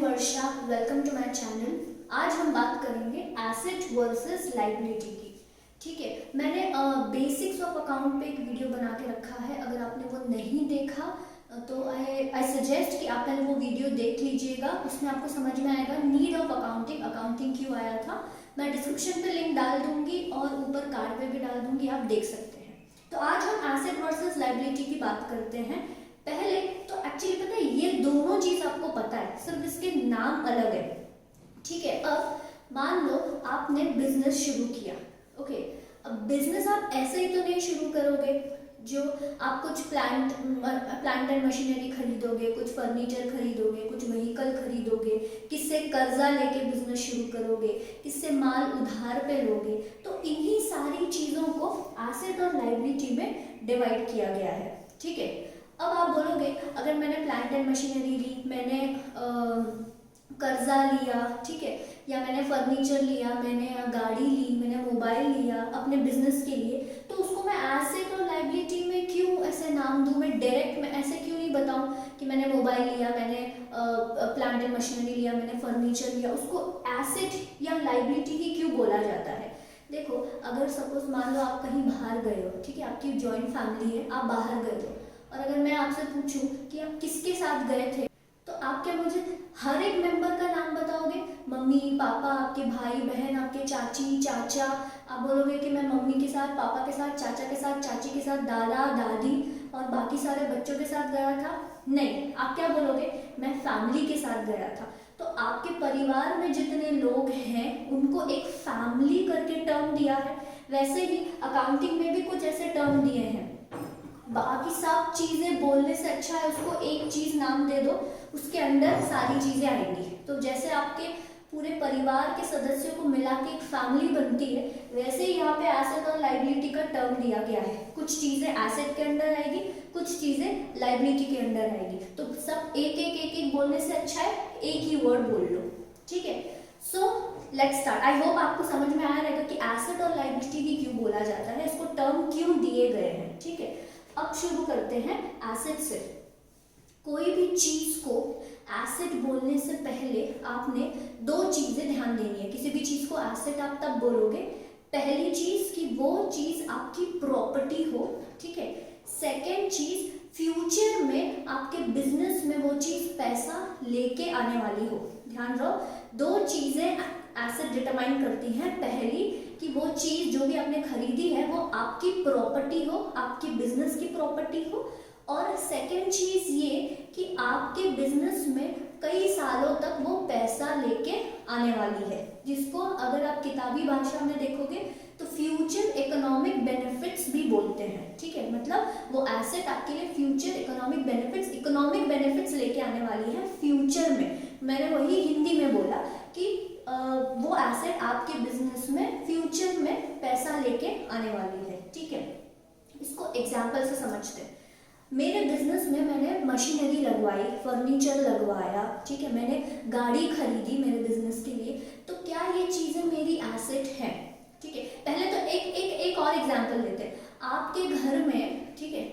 Varsha, welcome to my channel. आज हम बात करेंगे एसेट वर्सेस लायबिलिटी की। ठीक है, मैंने बेसिक्स ऑफ अकाउंट पे एक वीडियो बना के रखा है। अगर आपने वो नहीं देखा तो आई सजेस्ट कि आप पहले वो वीडियो देख लीजिएगा। उसमें आपको समझ में आएगा नीड ऑफ अकाउंटिंग क्यों आया था। मैं डिस्क्रिप्शन पे लिंक डाल दूंगी और ऊपर कार्ड पे भी डाल दूंगी, आप देख सकते हैं। तो आज हम एसेट वर्सेस लायबिलिटी की बात करते हैं। पहले तो एक्चुअली पता है, ये दोनों चीज आपको पता है, सिर्फ इसके नाम अलग है। ठीक है, अब मान लो आपने बिजनेस शुरू किया। ओके, अब बिजनेस आप ऐसे ही तो नहीं शुरू करोगे जो आप कुछ प्लांट एंड मशीनरी खरीदोगे, कुछ फर्नीचर खरीदोगे, कुछ व्हीकल खरीदोगे, किससे कर्जा लेके बिजनेस शुरू करोगे, किससे माल उधार पे लोगे। तो इन्हीं सारी चीजों को एसेट और लायबिलिटी में डिवाइड किया गया है। ठीक है, अब आप बोलोगे अगर मैंने प्लांट एंड मशीनरी ली, मैंने कर्जा लिया, ठीक है, या मैंने फर्नीचर लिया, मैंने गाड़ी ली, मैंने मोबाइल लिया अपने बिजनेस के लिए, तो उसको मैं एसेट और लायबिलिटी में क्यों ऐसे नाम दूं? मैं डायरेक्ट में ऐसे क्यों नहीं बताऊं कि मैंने मोबाइल लिया, मैंने प्लांट एंड मशीनरी लिया, मैंने फर्नीचर लिया, उसको एसेट या लायबिलिटी ही क्यों बोला जाता है? देखो, अगर सपोज मान लो आप कहीं बाहर गए हो, ठीक है, आपकी जॉइंट फैमिली है, आप बाहर गए हो, और अगर मैं आपसे पूछूं कि आप किसके साथ गए थे, तो आप क्या मुझे हर एक मेंबर का नाम बताओगे? मम्मी पापा, आपके भाई बहन, आपके चाची चाचा। आप बोलोगे कि मैं मम्मी के साथ, पापा के साथ, चाचा के साथ, चाची के साथ, दादा दादी और बाकी सारे बच्चों के साथ गया था? नहीं, आप क्या बोलोगे? मैं फैमिली के साथ गया था। तो आपके परिवार में जितने लोग हैं उनको एक फैमिली करके टर्म दिया है। वैसे ही अकाउंटिंग में भी कुछ ऐसे टर्म दिए हैं। बाकी सब चीजें बोलने से अच्छा है उसको एक चीज नाम दे दो, उसके अंदर सारी चीजें आएंगी। तो जैसे आपके पूरे परिवार के सदस्यों को मिला के एक फैमिली बनती है, वैसे ही यहाँ पे एसेट और लायबिलिटी का टर्म दिया गया है। कुछ चीजें एसेट के अंदर आएगी, कुछ चीजें लायबिलिटी के अंदर आएगी। तो सब एक बोलने से अच्छा है एक ही वर्ड बोल लो। ठीक है, so let's start. I hope आपको समझ में आया रहेगा कि एसेट और लायबिलिटी ही क्यों बोला जाता है, इसको टर्म क्यों दिए गए हैं। ठीक है, अब शुरू करते हैं एसेट से। कोई भी चीज को एसेट बोलने से पहले आपने दो चीजें ध्यान देनी है। किसी भी चीज को एसेट आप तब बोलोगे, पहली चीज कि वो चीज आपकी प्रॉपर्टी हो, ठीक है। सेकेंड चीज, फ्यूचर में आपके बिजनेस में वो चीज पैसा लेके आने वाली हो। ध्यान रहो, दो चीजें एसेट डिटरमाइन करती हैं। पहली कि वो चीज जो भी आपने खरीदी है वो आपकी प्रॉपर्टी हो, आपकी बिजनेस की प्रॉपर्टी हो। और सेकंड चीज ये कि आपके बिजनेस में कई सालों तक वो पैसा लेके आने वाली है, जिसको अगर आप किताबी भाषा में देखोगे तो फ्यूचर इकोनॉमिक बेनिफिट्स भी बोलते हैं। ठीक है, मतलब वो एसेट आपके लिए फ्यूचर इकोनॉमिक बेनिफिट्स लेके आने वाली है फ्यूचर में। मैंने वही हिंदी में बोला कि वो एसेट आपके बिजनेस में फ्यूचर में पैसा लेके आने वाली है। ठीक है, इसको एग्जाम्पल से समझते हैं। मेरे बिजनेस में मैंने मशीनरी लगवाई, फर्नीचर लगवाया, ठीक है, मैंने गाड़ी खरीदी मेरे बिजनेस के लिए, तो क्या ये चीजें मेरी एसेट हैं? ठीक है, पहले तो एक और एग्जाम्पल लेते हैं। आपके घर में, ठीक है,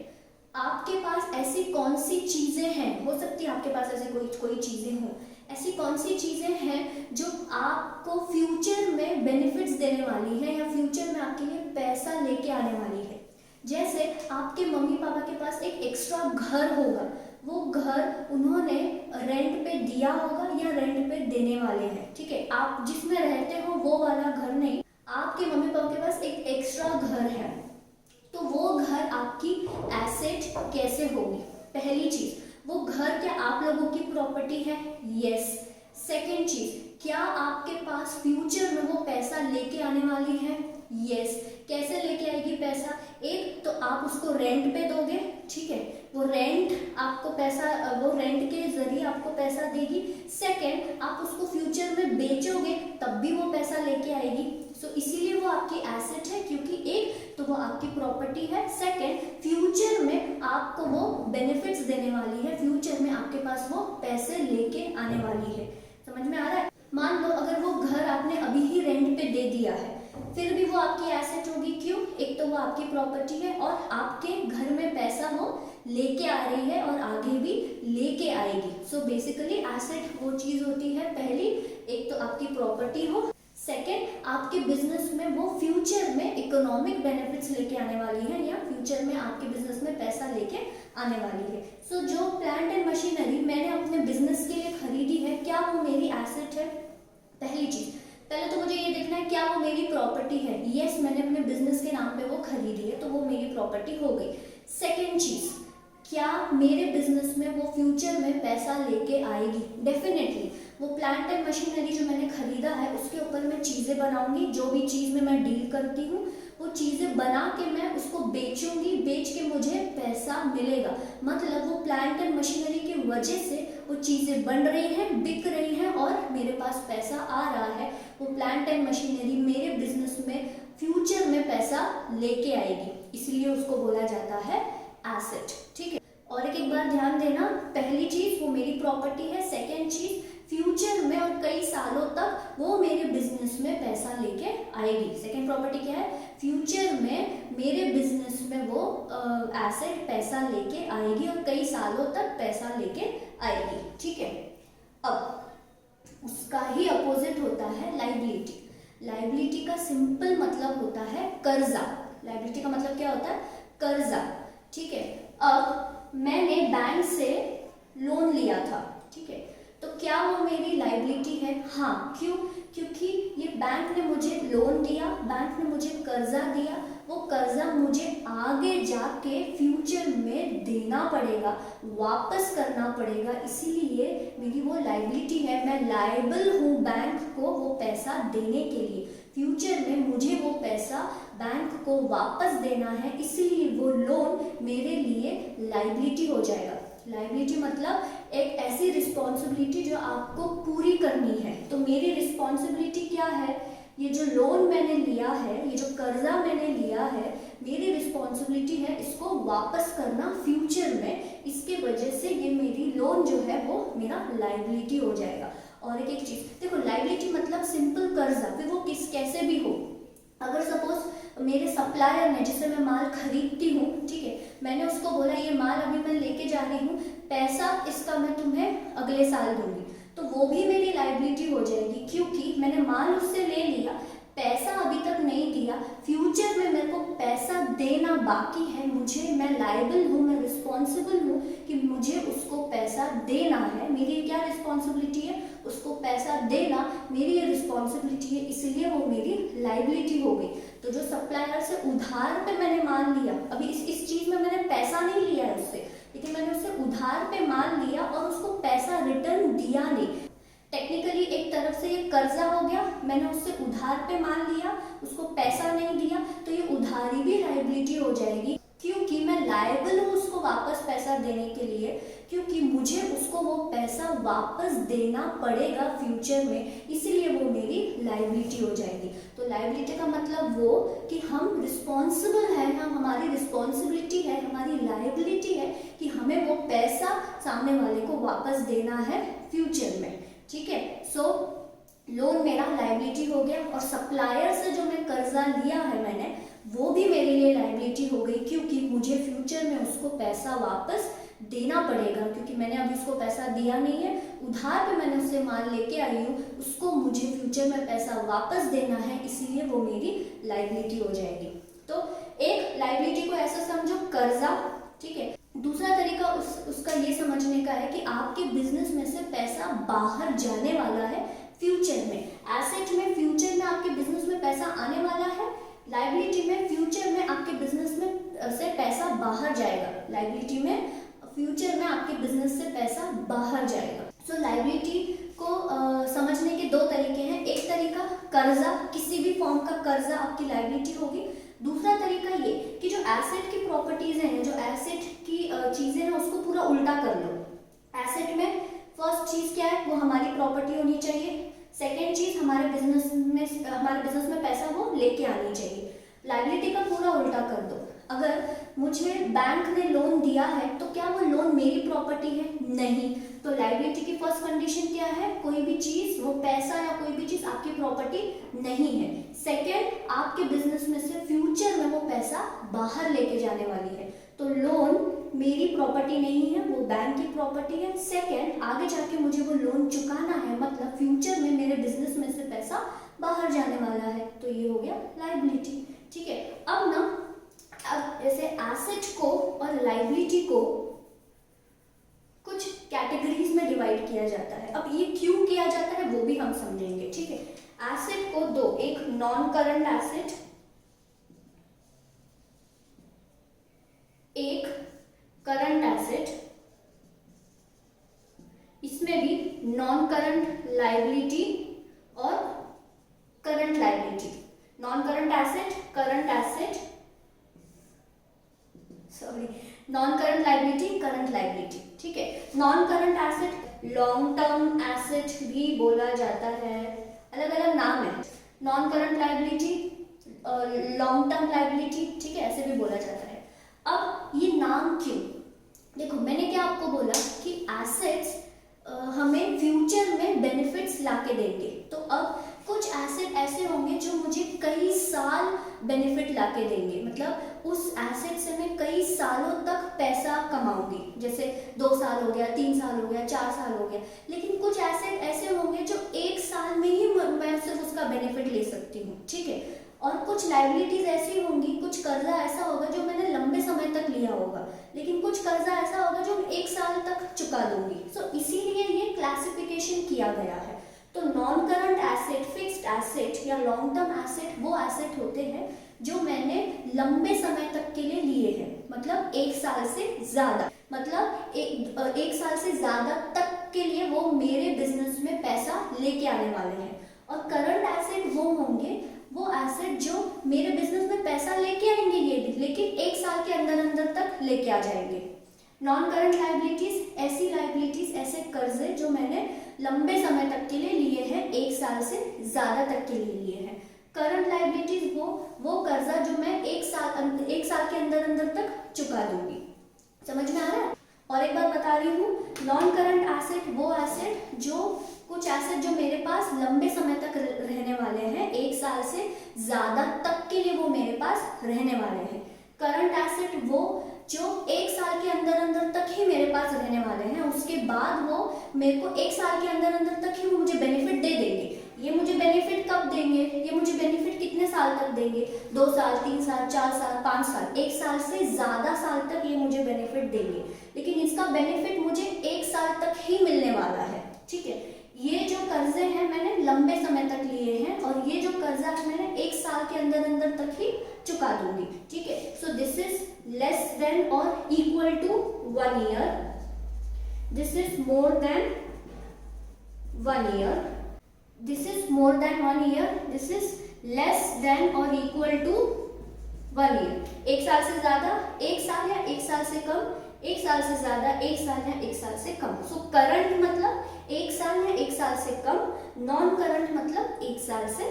आपके पास ऐसी कौन सी चीजें हैं, हो सकती है आपके पास ऐसी कोई चीजें हो, ऐसी कौन सी चीजें हैं जो आपको फ्यूचर में बेनिफिट्स देने वाली है या फ्यूचर में आपके लिए पैसा लेके आने वाली है? जैसे आपके मम्मी पापा के पास एक एक्स्ट्रा घर होगा, वो घर उन्होंने रेंट पे दिया होगा या रेंट पे देने वाले हैं। ठीक है, आप जिसमें रहते हो वो वाला घर नहीं, आपके मम्मी पापा के पास एक एक्स्ट्रा घर है, तो वो घर आपकी एसेट कैसे होगी? पहली चीज, वो घर क्या आप लोगों की प्रॉपर्टी है? यस। सेकेंड चीज, क्या आपके पास फ्यूचर में वो पैसा लेके आने वाली है? यस। कैसे लेके आएगी पैसा? एक तो आप उसको रेंट पे दोगे, ठीक है, वो रेंट आपको पैसा, वो रेंट के जरिए आपको पैसा देगी। सेकेंड, आप उसको फ्यूचर में बेचोगे तब भी वो पैसा लेके आएगी। सो इसीलिए वो आपकी एसेट है, क्योंकि एक तो वो आपकी प्रॉपर्टी है, सेकेंड फ्यूचर में आपको वो बेनिफिट्स देने वाली है, फ्यूचर में आपके पास वो पैसे लेके आने वाली है। समझ में आ रहा है? मान लो अगर वो घर आपने अभी ही रेंट पे दे दिया है, फिर भी वो आपकी एसेट होगी। क्यों? एक तो वो आपकी प्रॉपर्टी है और आपके घर में पैसा वो लेके आ रही है और आगे भी लेके आएगी। सो बेसिकली एसेट वो चीज होती है, पहली एक तो आपकी प्रॉपर्टी हो, सेकेंड आपके बिजनेस में वो फ्यूचर में इकोनॉमिक बेनिफिट्स लेके आने वाली है या फ्यूचर में आपके बिजनेस में पैसा लेके आने वाली है। सो जो प्लांट एंड मशीनरी मैंने अपने बिजनेस के लिए खरीदी है, क्या वो मेरी एसेट है? पहली चीज, पहले तो मुझे ये देखना है क्या वो मेरी प्रॉपर्टी है। यस, मैंने अपने बिजनेस के नाम पे वो खरीदी है तो वो मेरी प्रॉपर्टी हो गई। सेकेंड चीज, क्या मेरे बिजनेस में वो फ्यूचर में पैसा लेके आएगी? डेफिनेटली। वो प्लांट एंड मशीनरी जो मैंने खरीदा है उसके ऊपर मैं चीज़ें बनाऊंगी, जो भी चीज़ में मैं डील करती हूँ वो चीज़ें बना के मैं उसको बेचूंगी, बेच के मुझे पैसा मिलेगा। मतलब वो प्लांट एंड मशीनरी की वजह से वो चीज़ें बन रही हैं, बिक रही हैं और मेरे पास पैसा आ रहा है। वो प्लांट एंड मशीनरी मेरे बिजनेस में फ्यूचर में पैसा लेके आएगी, इसलिए उसको बोला जाता है एसेट। ठीक है, और एक बार ध्यान देना, पहली चीज वो मेरी प्रॉपर्टी है, सेकेंड चीज फ्यूचर में और कई सालों तक वो मेरे बिजनेस में पैसा लेके आएगी। सेकेंड प्रॉपर्टी क्या है? फ्यूचर में मेरे बिजनेस में वो एसेट पैसा लेके आएगी और कई सालों तक पैसा लेके आएगी। ठीक है, अब उसका ही अपोजिट होता है लाइबिलिटी। लाइबिलिटी का सिंपल मतलब होता है कर्जा। लाइबिलिटी का मतलब क्या होता है? कर्जा। ठीक है, अब मैंने बैंक से लोन लिया था, ठीक है, तो क्या वो मेरी लाइबिलिटी है? हाँ। क्यों? क्योंकि ये बैंक ने मुझे लोन दिया, बैंक ने मुझे कर्जा दिया, वो कर्जा मुझे आगे जाके फ्यूचर में देना पड़ेगा, वापस करना पड़ेगा, इसीलिए मेरी वो लाइबिलिटी है। मैं लायबल हूँ बैंक को वो पैसा देने के लिए। फ्यूचर में मुझे वो पैसा बैंक को वापस देना है, इसलिए वो लोन मेरे लिए लाइबिलिटी हो जाएगा। लाइबिलिटी मतलब एक ऐसी रिस्पॉन्सिबिलिटी जो आपको पूरी करनी है। तो मेरी रिस्पॉन्सिबिलिटी क्या है? ये जो लोन मैंने लिया है, ये जो कर्जा मैंने लिया है, मेरी रिस्पॉन्सिबिलिटी है इसको वापस करना फ्यूचर में। इसके वजह से ये मेरी लोन जो है वो मेरा लाइबिलिटी हो जाएगा। और एक चीज देखो, लाइबिलिटी मतलब सिंपल कर्जा, फिर वो कैसे भी हो। अगर सपोज मेरे सप्लायर ने, जिससे मैं माल खरीदती हूँ, ठीक है, मैंने उसको बोला ये माल अभी मैं लेके जा रही हूँ, पैसा इसका मैं तुम्हें अगले साल दूंगी, तो वो भी मेरी लाइबिलिटी हो जाएगी, क्योंकि मैंने माल उससे ले लिया, पैसा अभी तक नहीं दिया, फ्यूचर में मेरे को पैसा देना बाकी है, मुझे, मैं लायबल हूँ, मैं रिस्पॉन्सिबल हूँ कि मुझे उसको पैसा देना है। मेरी क्या रिस्पॉन्सिबिलिटी है? उसको पैसा देना मेरी ये रिस्पॉन्सिबिलिटी है, इसलिए वो मेरी लायबिलिटी हो गई। तो जो सप्लायर से उधार पे मैंने माल लिया, अभी इस चीज में मैंने पैसा नहीं लिया है उससे, लेकिन मैंने उससे उधार पे माल लिया और उसको पैसा रिटर्न दिया नहीं, टेक्निकली एक तरफ से ये कर्जा हो गया, मैंने उससे उधार पे माल लिया, उसको पैसा नहीं दिया, तो ये उधारी भी लायबिलिटी हो जाएगी, क्योंकि मैं लायबल हूँ उसको वापस पैसा देने के लिए, क्योंकि मुझे उसको वो पैसा वापस देना पड़ेगा फ्यूचर में, इसलिए वो मेरी लायबिलिटी हो जाएगी। तो लायबिलिटी का मतलब वो कि हम रिस्पॉन्सिबल हैं, हम, हमारी रिस्पॉन्सिबिलिटी है, हमारी लायबिलिटी है कि हमें वो पैसा सामने वाले को वापस देना है फ्यूचर में। ठीक है, सो लोन मेरा लायबिलिटी हो गया, और सप्लायर से जो मैं कर्जा लिया है मैंने, वो भी मेरे लिए लायबिलिटी हो गई, क्योंकि मुझे फ्यूचर में उसको पैसा वापस देना पड़ेगा, क्योंकि मैंने अभी उसको पैसा दिया नहीं है, उधार पे मैंने उससे माल लेके आई हूँ, उसको मुझे फ्यूचर में पैसा वापस देना है, इसलिए वो मेरी लायबिलिटी हो जाएगी। तो एक लायबिलिटी को ऐसा समझो कर्जा, ठीक है। दूसरा तरीका उसका ये समझने का है कि आपके बिजनेस में से पैसा बाहर जाने वाला है फ्यूचर में। एसेट में फ्यूचर में आपके बिजनेस में पैसा आने वाला है, लायबिलिटी में फ्यूचर में आपके बिजनेस में से पैसा बाहर जाएगा। लायबिलिटी में फ्यूचर में आपके बिजनेस से पैसा बाहर जाएगा। सो लायबिलिटी को समझने के दो तरीके हैं। एक तरीका कर्जा, किसी भी फॉर्म का कर्जा आपकी लायबिलिटी होगी। दूसरा तरीका ये कि जो एसेट की प्रॉपर्टीज हैं, जो एसेट की चीजें हैं, उसको पूरा उल्टा कर लो। एसेट में फर्स्ट चीज क्या है? वो हमारी प्रॉपर्टी होनी चाहिए। सेकेंड चीज हमारे बिजनेस में पैसा वो लेके आनी चाहिए। लायबिलिटी का पूरा उल्टा कर दो। अगर मुझे बैंक ने लोन दिया है तो क्या वो लोन मेरी प्रॉपर्टी है? नहीं। तो लायबिलिटी की फर्स्ट कंडीशन क्या है? कोई भी चीज, वो पैसा या कोई भी चीज आपकी प्रॉपर्टी नहीं है। सेकेंड, आपके बिजनेस में से फ्यूचर में वो पैसा बाहर लेके जाने वाली है। तो लोन मेरी प्रॉपर्टी नहीं है, वो बैंक की प्रॉपर्टी है। सेकंड, आगे जाके मुझे वो लोन चुकाना है, मतलब फ्यूचर में मेरे बिजनेस में से पैसा बाहर जाने वाला है, तो ये हो गया लायबिलिटी। ठीक है, अब जैसे एसेट को और लायबिलिटी को कुछ कैटेगरीज में डिवाइड किया जाता है। अब ये क्यों किया जाता है वो भी हम समझेंगे। ठीक है, एसेट को दो, एक नॉन करंट एसेट, एक करंट एसेट, इसमें भी नॉन करंट लायबिलिटी और current liability. Non current asset, current asset, sorry, non current liability, current liability. ठीक है, non current asset long term asset भी बोला जाता है, अलग अलग नाम है। Non current liability, long term liability, ठीक है, ऐसे भी बोला जाता है। अब ये नाम क्यों? देखो, मैंने क्या आपको बोला कि एसेट्स हमें फ्यूचर में बेनिफिट्स लाके देंगे। तो अब कुछ एसेट ऐसे होंगे जो मुझे कई साल बेनिफिट लाके देंगे, मतलब उस एसेट से मैं कई सालों तक पैसा कमाऊंगी। जैसे 2 साल हो गया, 3 साल हो गया, 4 साल हो गया। लेकिन कुछ एसेट ऐसे होंगे जो 1 साल में ही मैं सिर्फ उसका बेनिफिट ले सकती हूँ। ठीक है, और कुछ लायबिलिटीज ऐसी होंगी, कुछ कर्जा ऐसा होगा जो मैंने लंबे समय तक लिया होगा, लेकिन कुछ कर्जा ऐसा होगा जो 1 साल तक चुका दूंगी। सो इसीलिए ये क्लासिफिकेशन किया गया है। तो non current asset, fixed asset या लॉन्ग टर्म एसेट वो एसेट होते हैं जो मैंने लंबे समय तक के लिए लिए हैं, मतलब 1 साल से ज्यादा, मतलब एक साल से ज्यादा तक के लिए वो मेरे बिजनेस में पैसा लेके आने वाले हैं। और करंट एसेट वो होंगे, वो एसेट जो मेरे बिजनेस में पैसा लेके आएंगे ये भी, लेकिन 1 साल के अंदर अंदर तक लेके आ जाएंगे। नॉन करंट लायबिलिटीज ऐसी लायबिलिटीज, ऐसे कर्जे जो मैंने लंबे समय तक के लिए लिए हैं, 1 साल से ज्यादा तक के लिए लिए हैं। करंट लायबिलिटीज वो कर्जा जो मैं 1 साल के अंदर अंदर तक चुका दूंगी। समझ में आ रहा है? और एक बार बता रही हूँ, नॉन करंट एसेट वो एसेट जो कुछ एसेट जो मेरे पास लंबे समय तक रहने वाले हैं, 1 साल से ज्यादा तक के लिए वो मेरे पास रहने वाले हैं। करंट एसेट वो जो 1 साल के अंदर अंदर तक ही मेरे पास रहने वाले हैं, उसके बाद वो मेरे को 1 साल के अंदर अंदर तक ही वो मुझे बेनिफिट दे देंगे। ये मुझे बेनिफिट कब देंगे? ये मुझे बेनिफिट कितने साल तक देंगे? 2 साल, 3 साल, 4 साल, 5 साल, 1 साल से ज्यादा साल तक ये मुझे बेनिफिट देंगे, लेकिन इसका बेनिफिट मुझे 1 साल तक ही मिलने वाला है। ठीक है, ये जो कर्जे हैं मैंने लंबे समय तक लिए हैं, और ये जो कर्जा है मैंने 1 साल के अंदर अंदर तक ही चुका दूंगी। ठीक है, so this is less than or equal to 1 year, this is more than 1 year, this is more than 1 year, this is less than or equal to 1 year. 1 साल से ज्यादा, 1 साल या 1 साल से कम, 1 साल से ज्यादा, 1 साल या 1 साल से कम। सो करंट मतलब 1 साल या 1 साल से कम, नॉन करंट मतलब 1 साल से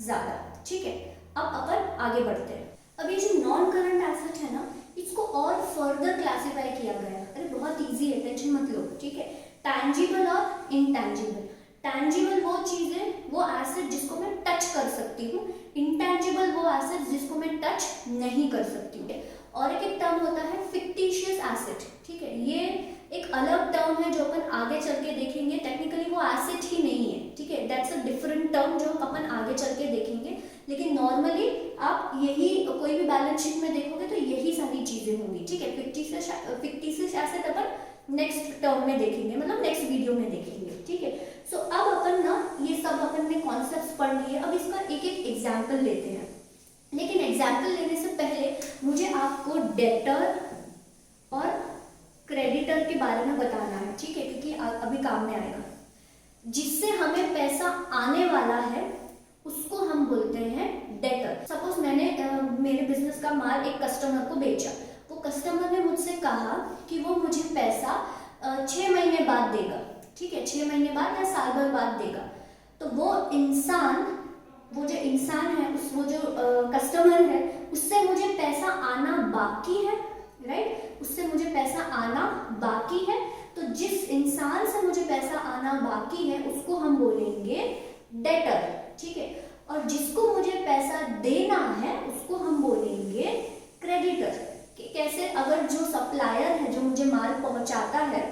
ज्यादा। ठीक है, अब अपन आगे बढ़ते हैं। अब ये जो नॉन करंट एसेट है ना, इसको और फर्दर क्लासिफाई किया गया है। अरे बहुत इजी है, टेंशन मत लो। ठीक है, टैंजिबल और इनटैंजिबल। टैंजिबल वो चीजें, वो एसेट जिसको मैं टच कर सकती हूँ, इंटैंजिबल वो एसेट जिसको मैं टच नहीं कर सकती हूँ। और एक टर्म होता है फिक्टिशियस एसेट। ठीक है, ये एक अलग टर्म है जो अपन आगे चल के देखेंगे। टेक्निकली वो एसेट ही नहीं है। ठीक है, दैट्स अ डिफरेंट टर्म जो अपन आगे चल के देखेंगे, लेकिन नॉर्मली आप यही कोई भी बैलेंस शीट में देखोगे तो यही सारी चीजें होंगी। ठीक है, फिक्टिशियस एसेट अपन नेक्स्ट टर्म में देखेंगे, मतलब नेक्स्ट वीडियो में देखेंगे। ठीक है, सो अब अपन ना ये सब अपन ने कॉन्सेप्ट्स पढ़ लिए। अब इसका एक एक एग्जाम्पल लेते हैं, लेकिन एग्जाम्पल लेने से पहले मुझे आपको डेटर और क्रेडिटर के बारे में बताना है। ठीक है, क्योंकि अभी काम में आएगा। जिससे हमें पैसा आने वाला है उसको हम बोलते हैं डेटर। सपोज मैंने मेरे बिजनेस का माल एक कस्टमर को बेचा, वो कस्टमर ने मुझसे कहा कि वो मुझे पैसा 6 महीने बाद देगा। ठीक है, 6 महीने बाद या साल भर बाद देगा। तो वो जो इंसान है, वो जो कस्टमर है, उससे मुझे पैसा आना बाकी है, राइट? उससे मुझे पैसा आना बाकी है। तो जिस इंसान से मुझे पैसा आना बाकी है उसको हम बोलेंगे डेटर। ठीक है, और जिसको मुझे पैसा देना है उसको हम बोलेंगे क्रेडिटर। कि कैसे अगर जो सप्लायर है जो मुझे माल पहुंचाता है,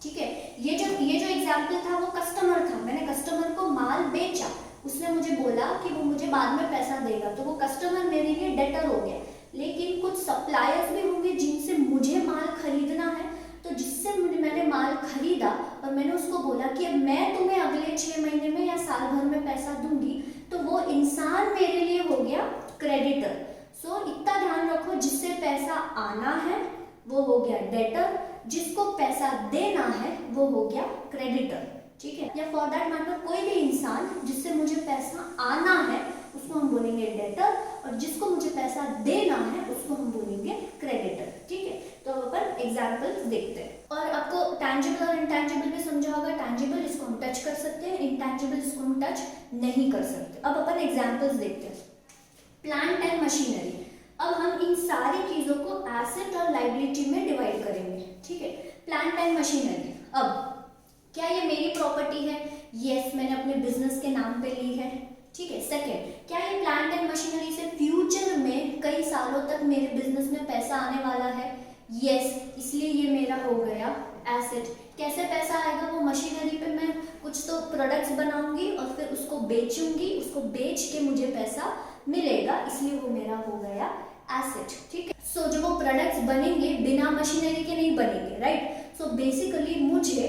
ठीक है, ये जो एग्जाम्पल था वो कस्टमर था, मैंने कस्टमर को माल बेचा, उसने मुझे बोला कि वो मुझे बाद में पैसा देगा, तो वो कस्टमर मेरे लिए डेटर हो गया। लेकिन कुछ सप्लायर्स भी होंगे जिनसे मुझे माल खरीदना है, तो जिससे मैंने माल खरीदा और मैंने उसको बोला कि अब मैं तुम्हें अगले 6 महीने में या साल भर में पैसा दूंगी, तो वो इंसान मेरे लिए हो गया क्रेडिटर। सो इतना ध्यान रखो, जिससे पैसा आना है वो हो गया डेटर, जिसको पैसा देना है वो हो गया क्रेडिटर, ठीक है। या फॉर दैट मैटर कोई भी इंसान जिससे मुझे पैसा आना है उसको हम बोलेंगे डेटर, और जिसको मुझे पैसा देना है उसको हम बोलेंगे क्रेडिटर, ठीक है। तो अब अपन एग्जांपल्स देखते हैं, और आपको टैंजिबल और इनटैंजिबल भी समझा होगा। टैंजिबल इसको हम टच कर सकते हैं, इनटैंजिबल इसको हम टच नहीं कर सकते। अब अपन एग्जांपल्स देखते हैं। प्लांट एंड मशीनरी, अब हम इन सारी चीजों को एसेट और लायबिलिटी में डिवाइड करेंगे, ठीक है। प्लांट एंड मशीनरी, अब क्या ये मेरी प्रॉपर्टी है? यस, मैंने अपने बिजनेस के नाम पे ली है, ठीक है। सेकेंड, क्या ये प्लांट एंड मशीनरी से फ्यूचर में कई सालों तक मेरे बिजनेस में पैसा आने वाला है? यस, इसलिए ये मेरा हो गया एसेट। कैसे पैसा आएगा? वो मशीनरी पे मैं कुछ तो प्रोडक्ट्स बनाऊंगी और फिर उसको बेचूंगी, उसको बेच के मुझे पैसा मिलेगा, इसलिए वो मेरा हो गया एसेट, ठीक है। सो जो वो प्रोडक्ट्स बनेंगे बिना मशीनरी के नहीं बनेंगे, राइट। सो बेसिकली मुझे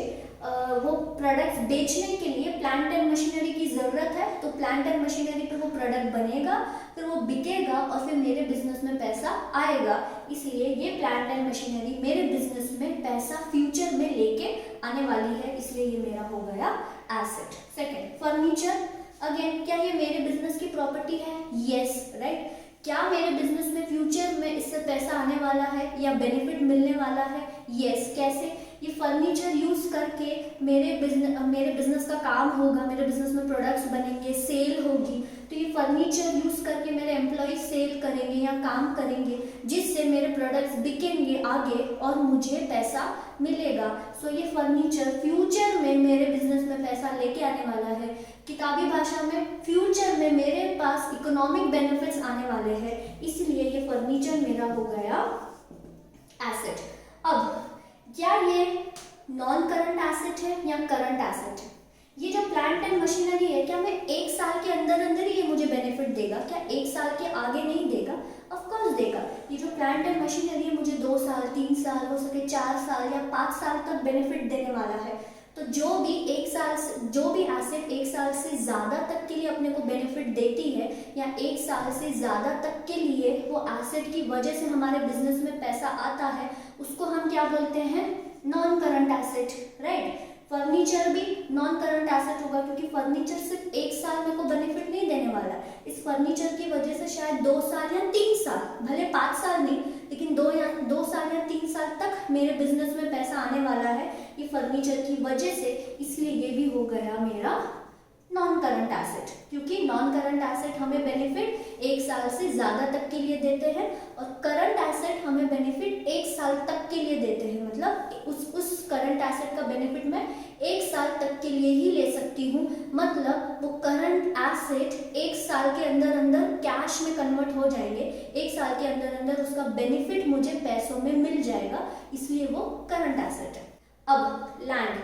वो प्रोडक्ट्स बेचने के लिए प्लांट एंड मशीनरी की ज़रूरत है, तो प्लांट एंड मशीनरी पे वो प्रोडक्ट बनेगा, फिर वो बिकेगा और फिर मेरे बिजनेस में पैसा आएगा, इसलिए ये प्लांट एंड मशीनरी मेरे बिजनेस में पैसा फ्यूचर में लेके आने वाली है, इसलिए ये मेरा हो गया एसेट। सेकेंड, फर्नीचर, अगेन क्या ये मेरे बिजनेस की प्रॉपर्टी है? Yes, right. क्या मेरे बिजनेस में फ्यूचर में इससे पैसा आने वाला है या बेनिफिट मिलने वाला है? यस। कैसे? ये फर्नीचर यूज करके मेरे बिजनेस का काम होगा, मेरे बिजनेस में प्रोडक्ट्स बनेंगे, सेल होगी, तो ये फर्नीचर यूज करके मेरे एम्प्लॉयज सेल करेंगे या काम करेंगे, जिससे मेरे प्रोडक्ट्स बिकेंगे आगे और मुझे पैसा मिलेगा। सो ये फर्नीचर फ्यूचर में मेरे बिजनेस में पैसा लेके आने वाला है। किताबी भाषा में फ्यूचर में मेरे पास इकोनॉमिक बेनिफिट्स आने वाले हैं, इसलिए ये फर्नीचर मेरा हो गया एसेट। अब क्या ये नॉन करंट एसेट है या करंट एसेट है? ये जो प्लांट एंड मशीनरी है, क्या मैं 1 साल के अंदर अंदर ही ये मुझे बेनिफिट देगा? क्या 1 साल के आगे नहीं देगा? ऑफ कोर्स देगा। ये जो प्लांट एंड मशीनरी है मुझे 2 साल, 3 साल, हो सके 4 साल या 5 साल तक बेनिफिट देने वाला है। तो जो भी एसेट 1 साल से ज़्यादा तक के लिए अपने को बेनिफिट देती है या 1 साल से ज़्यादा तक के लिए वो एसेट की वजह से हमारे बिजनेस में पैसा आता है, उसको हम क्या बोलते हैं? Non current asset, right. Furniture भी नॉन करंट एसेट होगा, क्योंकि फर्नीचर सिर्फ 1 साल मेरे को बेनिफिट नहीं देने वाला। इस फर्नीचर की वजह से शायद 2 साल या 3 साल, भले 5 साल नहीं, लेकिन 2 साल या 3 साल तक मेरे बिजनेस में पैसा आने वाला है ये फर्नीचर की वजह से, इसलिए ये भी हो गया मेरा नॉन करंट एसेट। क्योंकि नॉन करंट एसेट हमें बेनिफिट 1 साल से ज़्यादा तक के लिए देते हैं और करंट एसेट हमें बेनिफिट 1 साल तक के लिए देते हैं। मतलब उस करंट एसेट का बेनिफिट मैं 1 साल तक के लिए ही ले सकती हूँ। मतलब वो करंट एसेट 1 साल के अंदर अंदर कैश में कन्वर्ट हो जाएंगे, 1 साल के अंदर अंदर उसका बेनिफिट मुझे पैसों में मिल जाएगा, इसलिए वो करंट एसेट है। अब लैंड,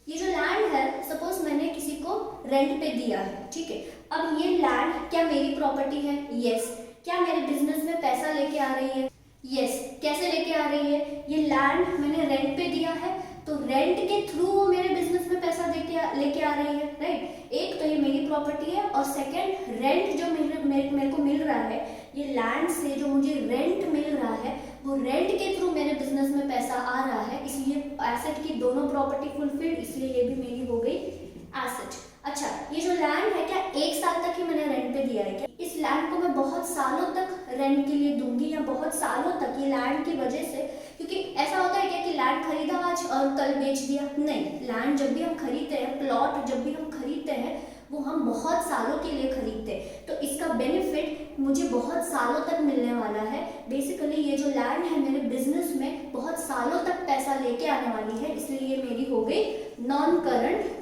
ये जो लैंड है, सपोज मैंने किसी को रेंट पे दिया है, ठीक है। अब ये लैंड क्या मेरी प्रॉपर्टी है? यस। क्या मेरे बिजनेस में पैसा लेके आ रही है? यस। कैसे लेके आ रही है? ये लैंड मैंने रेंट पे दिया है, तो रेंट के थ्रू वो मेरे बिजनेस में पैसा लेके आ रही है, राइट। एक तो ये मेरी प्रॉपर्टी है और सेकंड रेंट जो मेरे को मिल रहा है, ये लैंड से जो मुझे रेंट मिल रहा है वो रेंट के थ्रू मेरे बिजनेस में पैसा आ रहा है, इसलिए एसेट की दोनों प्रॉपर्टी फुलफिल्ड, इसलिए ये भी मेरी हो गई एसेट। अच्छा, ये जो लैंड है क्या 1 साल तक ही मैंने रेंट पे दिया है? क्या इस लैंड को मैं बहुत सालों तक रेंट के लिए दूंगी या बहुत सालों तक ये लैंड की वजह से? क्योंकि ऐसा होता है क्या कि लैंड खरीदा आज और कल बेच दिया? नहीं, लैंड जब भी हम खरीदते हैं, प्लॉट जब भी हम खरीदते हैं, वो हम बहुत सालों के लिए खरीदते हैं, तो इसका बेनिफिट मुझे बहुत सालों तक मिलने वाला है। बेसिकली ये जो लैंड है मेरे बिजनेस में बहुत सालों तक पैसा लेके आने वाली है, इसलिए ये मेरी हो गई नॉन करंट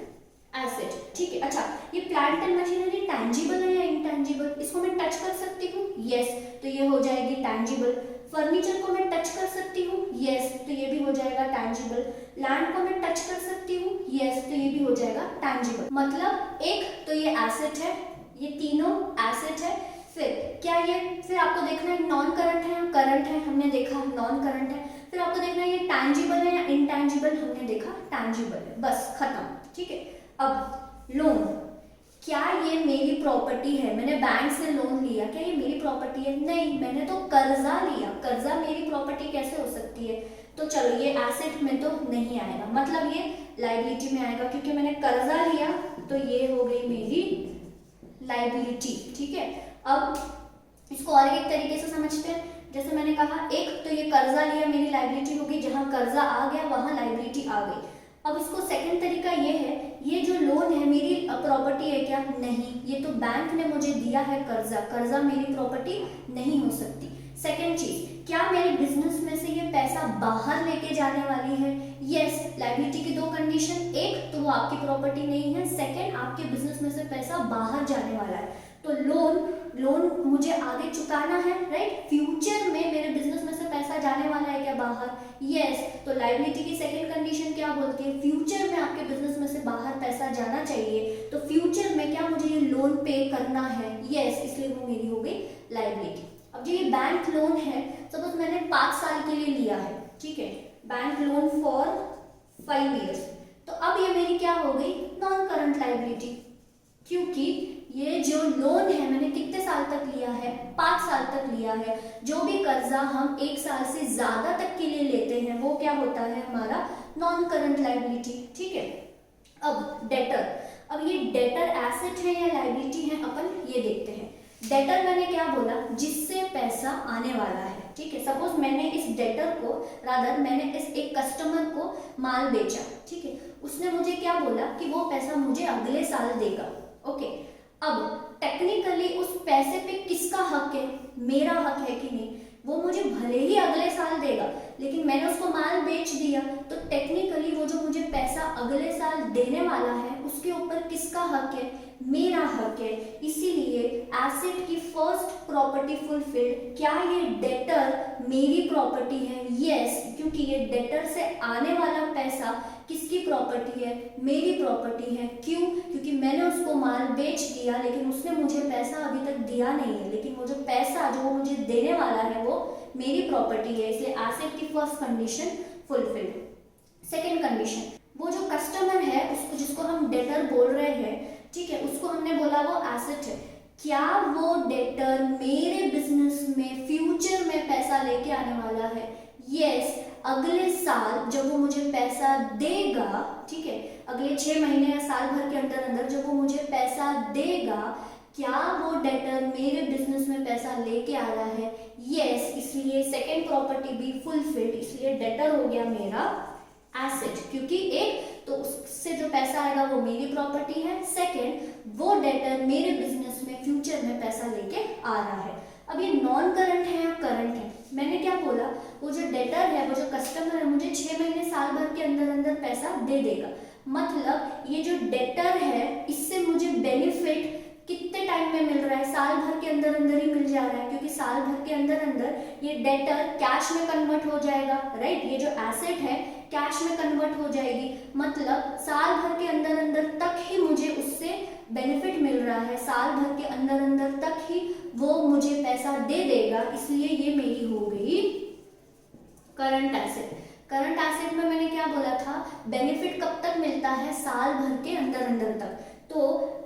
एसेट, ठीक है। अच्छा, ये प्लांट एंड मशीनरी टैंजिबल है या इनटैंजिबल? इसको मैं टच कर सकती हूँ? यस, तो ये हो जाएगी टैंजिबल। फर्नीचर को मैं टच कर सकती हूँ, यस, तो ये भी हो जाएगा टैंजिबल। लैंड को मैं टच कर सकती हूँ, यस, तो ये भी हो जाएगा टैंजिबल। मतलब एक तो ये एसेट है, ये तीनों एसेट है। फिर क्या ये, फिर आपको देखना है नॉन करंट है या करंट है, हमने देखा नॉन करंट है। फिर आपको देखना है ये टैंजिबल है या इनटैंजिबल, हमने देखा टैंजिबल है। बस खत्म, ठीक है। अब लोन, क्या ये मेरी प्रॉपर्टी है? मैंने बैंक से लोन लिया, क्या ये मेरी प्रॉपर्टी है? नहीं, मैंने तो कर्जा लिया। कर्जा मेरी प्रॉपर्टी कैसे हो सकती है? तो चलो ये एसेट में तो नहीं आएगा, मतलब ये लायबिलिटी में आएगा, क्योंकि मैंने कर्जा लिया तो ये हो गई मेरी लायबिलिटी, ठीक है। अब इसको और एक तरीके से समझते हैं। जैसे मैंने कहा, एक तो ये कर्जा लिया, मेरी लायबिलिटी हो गई, जहां कर्जा आ गया वहां लायबिलिटी आ गई। अब इसको सेकंड तरीका ये है, ये जो लोन है मेरी प्रॉपर्टी है क्या? नहीं, ये तो बैंक ने मुझे दिया है कर्जा, कर्जा मेरी प्रॉपर्टी नहीं हो सकती। सेकंड चीज, क्या मेरे बिजनेस में से ये पैसा बाहर लेके जाने वाली है? यस, लायबिलिटी की दो कंडीशन, एक तो वो आपकी प्रॉपर्टी नहीं है, सेकंड आपके बिजनेस में से पैसा बाहर जाने वाला है। तो लोन मुझे आगे चुकाना है, राइट। फ्यूचर में मेरे बिजनेस में से पैसा जाने वाला है क्या बाहर? यस, तो लायबिलिटी की सेकंड कंडीशन क्या बोलती है? फ्यूचर में आपके बिजनेस में से बाहर पैसा जाना चाहिए, तो फ्यूचर में क्या मुझे ये लोन पे करना है? यस, इसलिए वो मेरी हो गई लायबिलिटी। अब जो ये बैंक लोन है, सपोज मैंने 5 साल के लिए लिया है, ठीक है, बैंक लोन फॉर 5 years, तो अब ये मेरी क्या हो गई? नॉन करंट लायबिलिटी, क्योंकि ये जो लोन है मैंने कितने साल तक लिया है? 5 साल तक लिया है। जो भी कर्जा हम 1 साल से ज्यादा तक के लिए लेते हैं वो क्या होता है? हमारा नॉन करंट लायबिलिटी, ठीक है। अब डेटर, अब ये डेटर एसेट है या लायबिलिटी है, अपन ये देखते हैं। डेटर मैंने क्या बोला? जिससे पैसा आने वाला है, ठीक है। सपोज मैंने इस डेटर को, रादर मैंने इस एक कस्टमर को माल बेचा, ठीक है, उसने मुझे क्या बोला कि वो पैसा मुझे अगले साल देगा, ओके। अब टेक्निकली उस पैसे पे किसका हक है? मेरा हक है कि नहीं? वो मुझे भले ही अगले साल देगा, लेकिन मैंने उसको माल बेच दिया, तो टेक्निकली वो जो मुझे पैसा अगले साल देने वाला है उसके ऊपर किसका हक है? मेरा हक है। इसीलिए एसेट की फर्स्ट प्रॉपर्टी फुलफिल्ड, क्या ये डेटर मेरी प्रॉपर्टी है? यस, क्योंकि ये डेटर से आने वाला पैसा किसकी प्रॉपर्टी है? मेरी प्रॉपर्टी है। क्यों? क्योंकि मैंने उसको माल बेच दिया, लेकिन उसने मुझे पैसा अभी तक दिया नहीं है, लेकिन वो जो पैसा जो वो मुझे देने वाला है वो मेरी प्रॉपर्टी है, इसलिए एसेट की first condition fulfilled. Second condition, वो जो कस्टमर है उसको, जिसको हम डेटर बोल रहे हैं, ठीक है, उसको हमने बोला वो एसेट है। क्या वो डेटर मेरे बिजनेस में फ्यूचर में पैसा लेके आने वाला है? यस, अगले साल जब वो मुझे पैसा देगा, ठीक है, अगले 6 महीने या साल भर के अंदर अंदर जब वो मुझे पैसा देगा, क्या वो डेटर मेरे बिजनेस में पैसा लेके आ रहा है? यस, इसलिए सेकंड प्रॉपर्टी भी फुलफिल्ड, इसलिए डेटर हो गया मेरा एसेट, क्योंकि एक तो उससे जो पैसा आएगा वो मेरी प्रॉपर्टी है, सेकंड वो डेटर मेरे बिजनेस में फ्यूचर में पैसा लेके आ रहा है। अब ये नॉन करंट है या करंट है? मैंने क्या बोला? वो जो डेटर है, वो जो कस्टमर है, मुझे 6 महीने साल भर के अंदर अंदर पैसा दे देगा। मतलब ये जो डेटर है इससे मुझे बेनिफिट कितने टाइम में मिल रहा है? साल भर के अंदर अंदर ही मिल जा रहा है, क्योंकि साल भर के अंदर अंदर ये डेटर कैश में कन्वर्ट हो जाएगा, राइट। ये जो एसेट है कैश में कन्वर्ट हो जाएगी, मतलब साल भर के अंदर अंदर तक ही मुझे उससे बेनिफिट मिल रहा है, साल भर के अंदर अंदर तक ही वो मुझे पैसा दे देगा, इसलिए ये मेरी हो गई करंट एसेट। करंट एसेट में मैंने क्या बोला था? बेनिफिट कब तक मिलता है? साल भर के अंदर अंदर तक। तो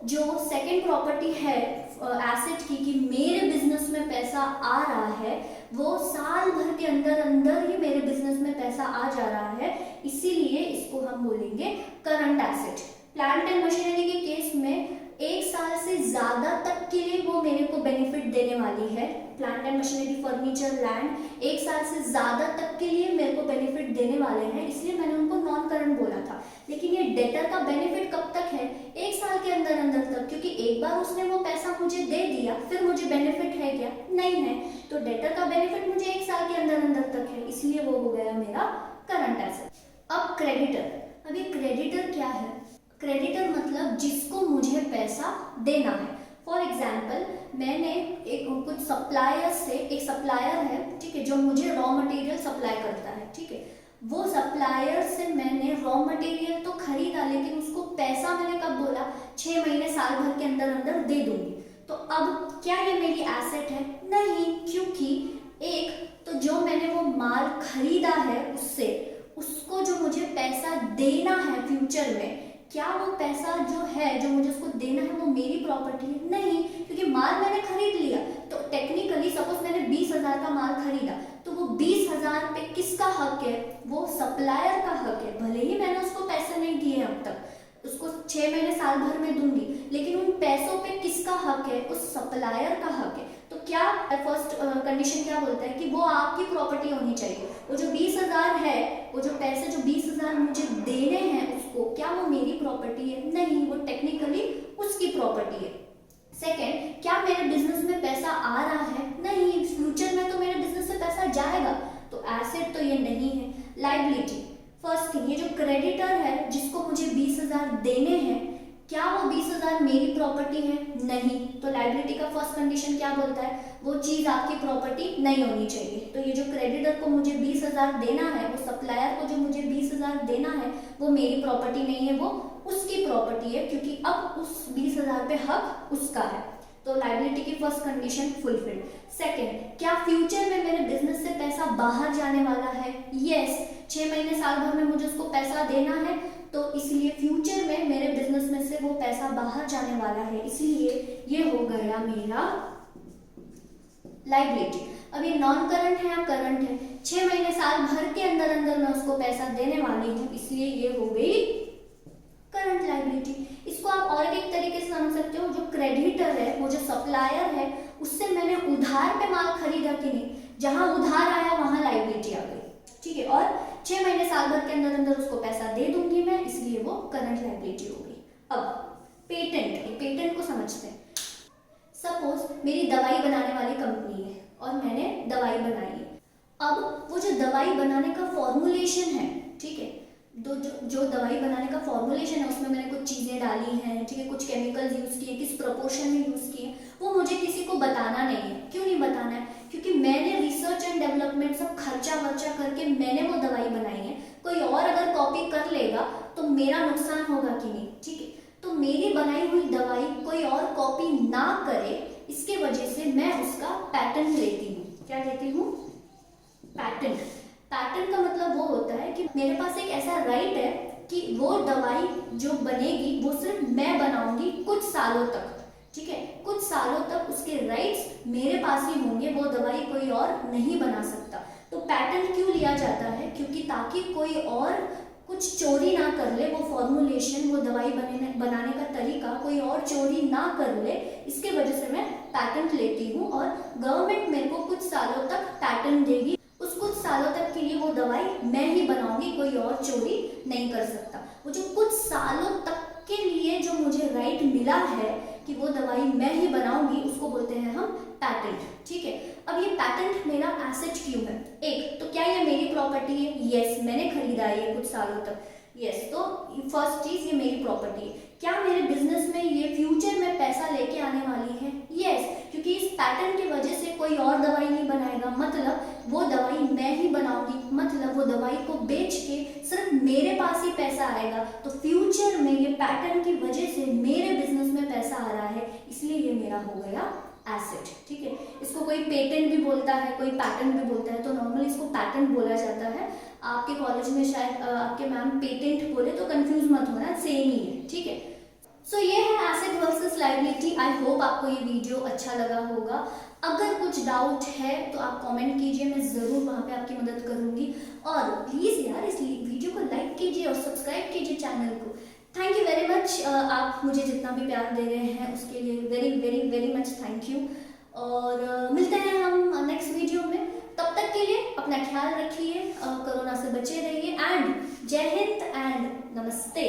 जो सेकंड प्रॉपर्टी है एसेट की कि मेरे बिजनेस में पैसा आ रहा है, वो साल भर के अंदर अंदर ही मेरे बिजनेस में पैसा आ जा रहा है, इसीलिए इसको हम बोलेंगे current asset. Plant and machinery के केस में 1 साल से ज्यादा तक के लिए वो मेरे को बेनिफिट देने वाली है। Plant and machinery, furniture, land 1 साल से ज्यादा तक के लिए मेरे को बेनिफिट देने वाले हैं, इसलिए मैंने उनको नॉन करंट बोला था। लेकिन ये डेटर का बेनिफिट कब तक है? 1 साल के अंदर अंदर तक, क्योंकि एक बार उसने वो पैसा मुझे दे दिया, फिर मुझे बेनिफिट है क्या? नहीं है। तो डेटर का बेनिफिट मुझे 1 साल के अंदर अंदर तक है, इसलिए वो हो गया मेरा करंट एसेट। अब क्रेडिटर। अब ये क्रेडिटर क्या है? क्रेडिटर मतलब जिसको मुझे पैसा देना है। फॉर एग्जाम्पल मैंने एक कुछ सप्लायर से, एक सप्लायर है, ठीक है, जो मुझे रॉ मटेरियल सप्लाई करता है, ठीक है, वो सप्लायर से मैंने रॉ मटेरियल तो खरीदा, लेकिन उसको पैसा मैंने कब बोला, 6 महीने साल भर के अंदर अंदर दे दूंगी। तो अब क्या ये मेरी एसेट है? नहीं, क्योंकि एक तो जो मैंने वो माल खरीदा है उससे, उसको जो मुझे पैसा देना है फ्यूचर में, क्या वो पैसा जो है, जो मुझे उसको देना है, वो मेरी प्रॉपर्टी है? नहीं, क्योंकि माल मैंने खरीद लिया। तो टेक्निकली सपोज मैंने 20,000 का माल खरीदा, तो वो 20,000 पे किसका हक है? वो सप्लायर का हक है। भले ही मैंने उसको पैसे नहीं दिए अब तक, उसको 6 महीने साल भर में दूंगी, लेकिन उन पैसों पे किसका हक है? उस सप्लायर का हक है। तो क्या फर्स्ट कंडीशन क्या बोलता है कि वो आपकी प्रॉपर्टी होनी चाहिए। वो जो 20,000 है, वो जो पैसे जो 20,000 मुझे देने हैं उसको, क्या वो मेरी प्रॉपर्टी है? नहीं, वो टेक्निकली उसकी प्रॉपर्टी है। सेकेंड, क्या मेरे बिजनेस में पैसा आ रहा है? नहीं, फ्यूचर में तो मेरे बिजनेस से पैसा जाएगा, तो एसेट तो ये नहीं है। लायबिलिटी, फर्स्ट थिंग, ये जो क्रेडिटर है जिसको मुझे 20,000 देने हैं, क्या वो 20,000 मेरी प्रॉपर्टी है? नहीं। तो लायबिलिटी का फर्स्ट कंडीशन क्या बोलता है? वो चीज आपकी प्रॉपर्टी नहीं होनी चाहिए। तो ये जो क्रेडिटर को मुझे 20,000 देना है, वो सप्लायर को जो मुझे 20,000 देना है, वो मेरी प्रॉपर्टी नहीं है, वो उसकी प्रॉपर्टी है, क्योंकि अब उस 20,000 पे हक उसका है। तो लायबिलिटी की फर्स्ट कंडीशन फुलफिल्ड। सेकेंड, क्या फ्यूचर में मेरे बिजनेस से पैसा बाहर जाने वाला है? यस, 6 महीने साल भर में मुझे उसको पैसा देना है, तो इसलिए फ्यूचर में मेरे बिजनेस में से वो पैसा बाहर जाने वाला है, इसलिए ये हो गया मेरा लायबिलिटी। अब ये नॉन करंट है या करंट है? 6 महीने साल भर के अंदर अंदर मैं उसको पैसा देने वाली हूँ, इसलिए ये हो गई करंट लायबिलिटी। इसको आप और एक तरीके से समझ सकते हो, जो क्रेडिटर है, वो जो सप्लायर है, उससे मैंने उधार पे माल खरीदा कि नहीं, जहां उधार आया वहां लायबिलिटी आ गई, ठीक है, और 6 महीने साल भर के अंदर अंदर उसको पैसा दे दूंगी मैं, इसलिए वो करंट लायबिलिटी हो गई। अब पेटेंट को समझते हैं। सपोज मेरी दवाई बनाने वाली कंपनी है और मैंने दवाई बनाई है। अब वो जो दवाई बनाने का फॉर्मुलेशन है, ठीक है, जो दवाई बनाने का फॉर्मुलेशन है, उसमें मैंने कुछ चीज़ें डाली हैं, ठीक है, कुछ केमिकल्स यूज़ किए, किस प्रोपोर्शन में यूज़ किए, वो मुझे किसी को बताना नहीं है। क्यों नहीं बताना है? क्योंकि मैंने रिसर्च एंड डेवलपमेंट सब खर्चा वर्चा करके मैंने वो दवाई बनाई है। कोई और अगर कॉपी कर लेगा तो मेरा नुकसान होगा कि नहीं, ठीक है। तो मेरी बनाई हुई दवाई कोई और कॉपी ना करे, इसके वजह से मैं उसका पैटेंट लेती हूँ। क्या लेती हूँ? पैटेंट। पैटेंट का मतलब वो होता है कि मेरे पास एक ऐसा राइट है कि वो दवाई जो बनेगी वो सिर्फ मैं बनाऊंगी कुछ सालों तक, ठीक है, कुछ सालों तक उसके राइट्स मेरे पास ही होंगे, वो दवाई कोई और नहीं बना सकता। तो पैटेंट क्यों लिया जाता है? क्योंकि ताकि कोई और कुछ चोरी ना कर ले, वो फॉर्मुलेशन, वो दवाई बनाने का तरीका कोई और चोरी ना कर ले, इसके वजह से मैं पैटेंट लेती हूँ। और गवर्नमेंट मेरे को कुछ सालों तक पैटेंट देगी, उस कुछ सालों तक के लिए वो दवाई मैं ही बनाऊंगी, कोई और चोरी नहीं कर सकता। वो जो कुछ सालों तक के लिए जो मुझे राइट मिला है कि वो दवाई मैं ही बनाऊंगी, उसको बोलते हैं हम पैटेंट, ठीक है। अब ये पैटेंट मेरा एसेट क्यों है? एक तो क्या ये मेरी प्रॉपर्टी है? यस, मैंने खरीदा है ये कुछ सालों तक, यस, तो फर्स्ट चीज ये मेरी प्रॉपर्टी है। क्या मेरे बिजनेस में ये फ्यूचर में पैसा लेके आने वाली है? यस, क्योंकि इस पैटेंट की वजह से कोई और दवाई नहीं बनाएगा, मतलब वो दवाई मैं ही बनाऊंगी, मतलब वो दवाई को बेच के सिर्फ मेरे पास ही पैसा आएगा। तो फ्यूचर में ये पैटेंट की वजह से मेरे बिजनेस में पैसा आ रहा है, इसलिए ये मेरा हो गया एसेट, ठीक है। इसको कोई पेटेंट भी बोलता है, कोई पैटेंट भी बोलता है, तो नॉर्मली इसको पैटेंट बोला जाता है। आपके कॉलेज में शायद आपके मैम पेटेंट बोले तो कंफ्यूज मत होना, सेम ही है, ठीक है। सो ये है asset versus liability. I hope आपको ये वीडियो अच्छा लगा होगा। अगर कुछ डाउट है तो आप कमेंट कीजिए, मैं ज़रूर वहाँ पे आपकी मदद करूँगी। और प्लीज़ यार इस वीडियो को लाइक कीजिए और सब्सक्राइब कीजिए चैनल को। थैंक यू वेरी मच, आप मुझे जितना भी प्यार दे रहे हैं उसके लिए very very very much thank you. और मिलते हैं हम नेक्स्ट वीडियो में, तब तक के लिए अपना ख्याल रखिए, कोरोना से बचे रहिए, एंड जय हिंद एंड नमस्ते।